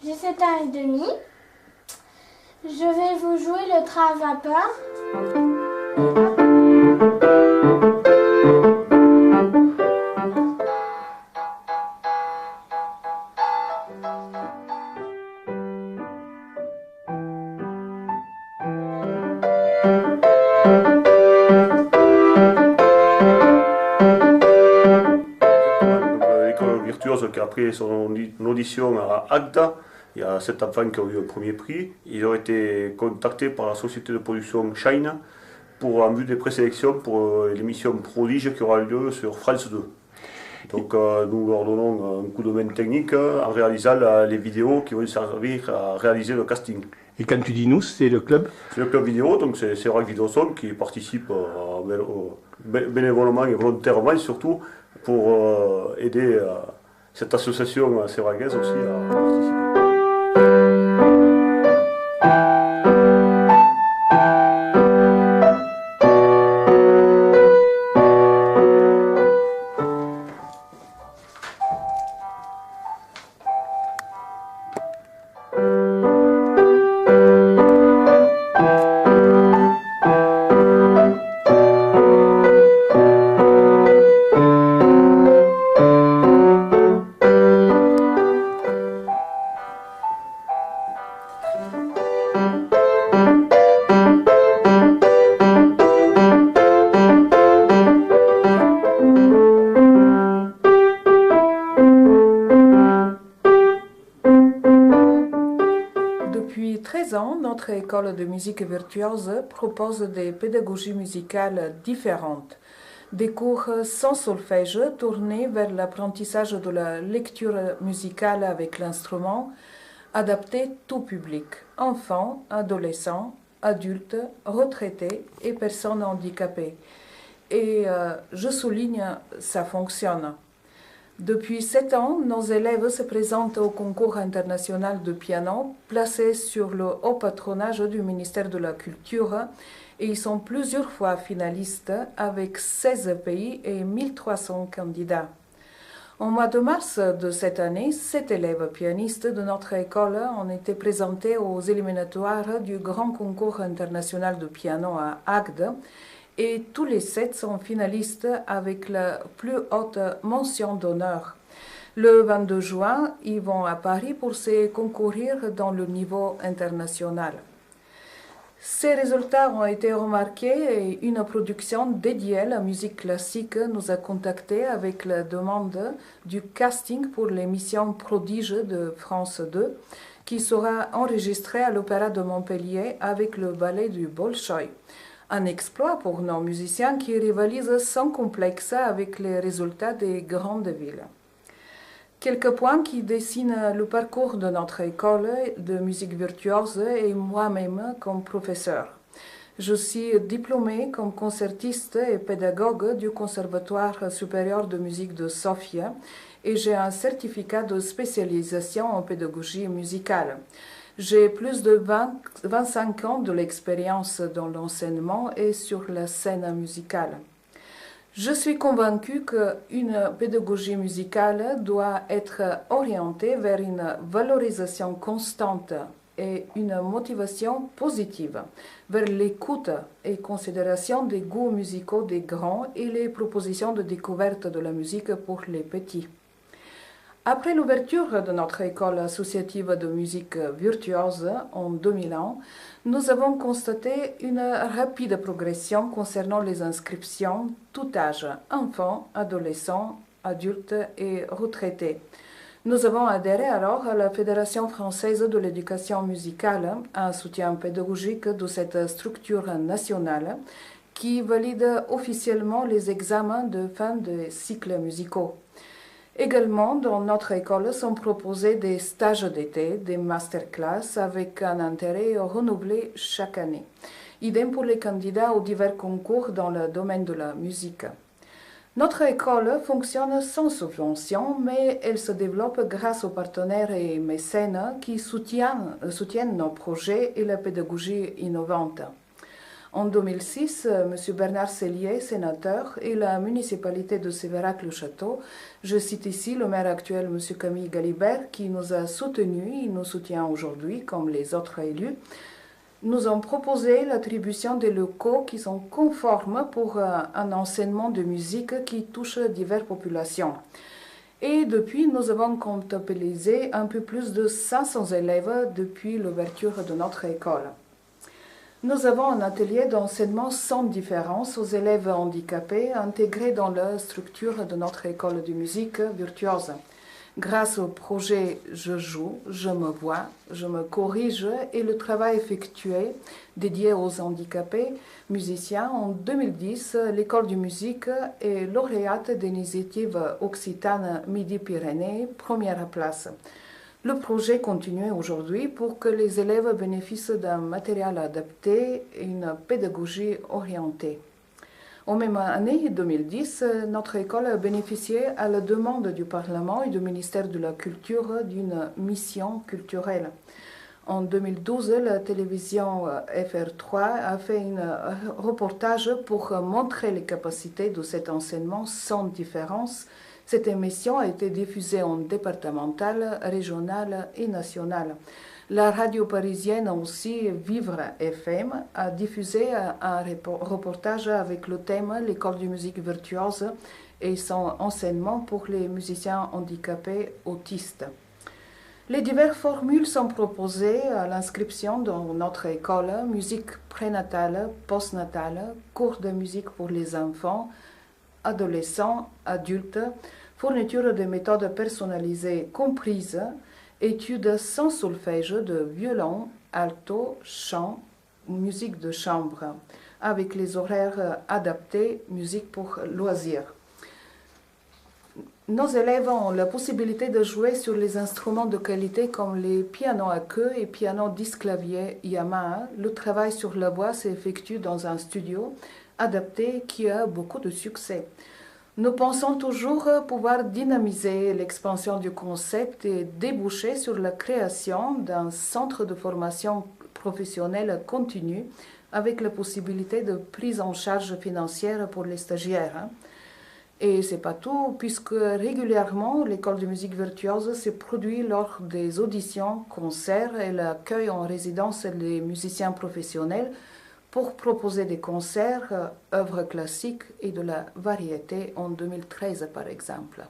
J'ai 7 ans et demi. Je vais vous jouer le train à vapeur. L'école virtuose qui a pris son audition à Agda, il y a 7 enfants qui ont eu un premier prix. Ils ont été contactés par la société de production Shine pour en vue des présélections pour l'émission Prodige qui aura lieu sur France 2. Donc nous leur donnons un coup de main technique en réalisant les vidéos qui vont servir à réaliser le casting. Et quand tu dis nous, c'est le club? C'est le club vidéo, donc c'est Séverac Vidéoson qui participe bénévolement et volontairement surtout pour aider cette association séveracaise aussi à participer. Depuis 13 ans, notre école de musique virtuose propose des pédagogies musicales différentes. Des cours sans solfège tournés vers l'apprentissage de la lecture musicale avec l'instrument, adaptés tout public, enfants, adolescents, adultes, retraités et personnes handicapées. Et je souligne, ça fonctionne. Depuis 7 ans, nos élèves se présentent au concours international de piano placé sur le haut patronage du ministère de la Culture et ils sont plusieurs fois finalistes avec 16 pays et 1300 candidats. Au mois de mars de cette année, 7 élèves pianistes de notre école ont été présentés aux éliminatoires du grand concours international de piano à Agde et tous les 7 sont finalistes avec la plus haute mention d'honneur. Le 22 juin, ils vont à Paris pour se concourir dans le niveau international. Ces résultats ont été remarqués et une production dédiée à la musique classique nous a contactés avec la demande du casting pour l'émission Prodige de France 2 qui sera enregistrée à l'Opéra de Montpellier avec le ballet du Bolchoï. Un exploit pour nos musiciens qui rivalisent sans complexe avec les résultats des grandes villes. Quelques points qui dessinent le parcours de notre école de musique virtuose et moi-même comme professeur. Je suis diplômée comme concertiste et pédagogue du Conservatoire supérieur de musique de Sofia et j'ai un certificat de spécialisation en pédagogie musicale. J'ai plus de 25 ans de l'expérience dans l'enseignement et sur la scène musicale. Je suis convaincue qu'une pédagogie musicale doit être orientée vers une valorisation constante et une motivation positive, vers l'écoute et considération des goûts musicaux des grands et les propositions de découverte de la musique pour les petits. Après l'ouverture de notre école associative de musique virtuose en 2001, nous avons constaté une rapide progression concernant les inscriptions, tout âge, enfants, adolescents, adultes et retraités. Nous avons adhéré alors à la Fédération française de l'éducation musicale, un soutien pédagogique de cette structure nationale qui valide officiellement les examens de fin de cycles musicaux. Également, dans notre école sont proposés des stages d'été, des masterclass avec un intérêt renouvelé chaque année. Idem pour les candidats aux divers concours dans le domaine de la musique. Notre école fonctionne sans subvention, mais elle se développe grâce aux partenaires et mécènes qui soutiennent nos projets et la pédagogie innovante. En 2006, M. Bernard Sellier, sénateur, et la municipalité de Sévérac-le-Château, je cite ici le maire actuel, M. Camille Galibert, qui nous a soutenus, il nous soutient aujourd'hui comme les autres élus, nous ont proposé l'attribution des locaux qui sont conformes pour un enseignement de musique qui touche diverses populations. Et depuis, nous avons comptabilisé un peu plus de 500 élèves depuis l'ouverture de notre école. Nous avons un atelier d'enseignement sans différence aux élèves handicapés intégrés dans la structure de notre école de musique virtuose. Grâce au projet Je joue, je me vois, je me corrige et le travail effectué dédié aux handicapés musiciens, en 2010, l'école de musique est lauréate de l'initiative Occitane Midi-Pyrénées, première place. Le projet continue aujourd'hui pour que les élèves bénéficient d'un matériel adapté et une pédagogie orientée. En même année 2010, notre école a bénéficié à la demande du Parlement et du ministère de la Culture d'une mission culturelle. En 2012, la télévision FR3 a fait un reportage pour montrer les capacités de cet enseignement sans différence. Cette émission a été diffusée en départemental, régional et national. La radio parisienne aussi, Vivre FM, a diffusé un reportage avec le thème « L'école de musique virtuose et son enseignement pour les musiciens handicapés autistes ». Les diverses formules sont proposées à l'inscription dans notre école, musique prénatale, postnatale, cours de musique pour les enfants, adolescents, adultes, fourniture de méthodes personnalisées comprises, études sans solfège de violon, alto, chant, musique de chambre, avec les horaires adaptés, musique pour loisirs. Nos élèves ont la possibilité de jouer sur les instruments de qualité comme les pianos à queue et pianos disque-clavier Yamaha. Le travail sur la voix s'effectue dans un studio adapté qui a beaucoup de succès. Nous pensons toujours pouvoir dynamiser l'expansion du concept et déboucher sur la création d'un centre de formation professionnelle continue avec la possibilité de prise en charge financière pour les stagiaires. Et c'est pas tout, puisque régulièrement, l'école de musique virtuose se produit lors des auditions, concerts et l'accueil en résidence des musiciens professionnels pour proposer des concerts, œuvres classiques et de la variété en 2013 par exemple.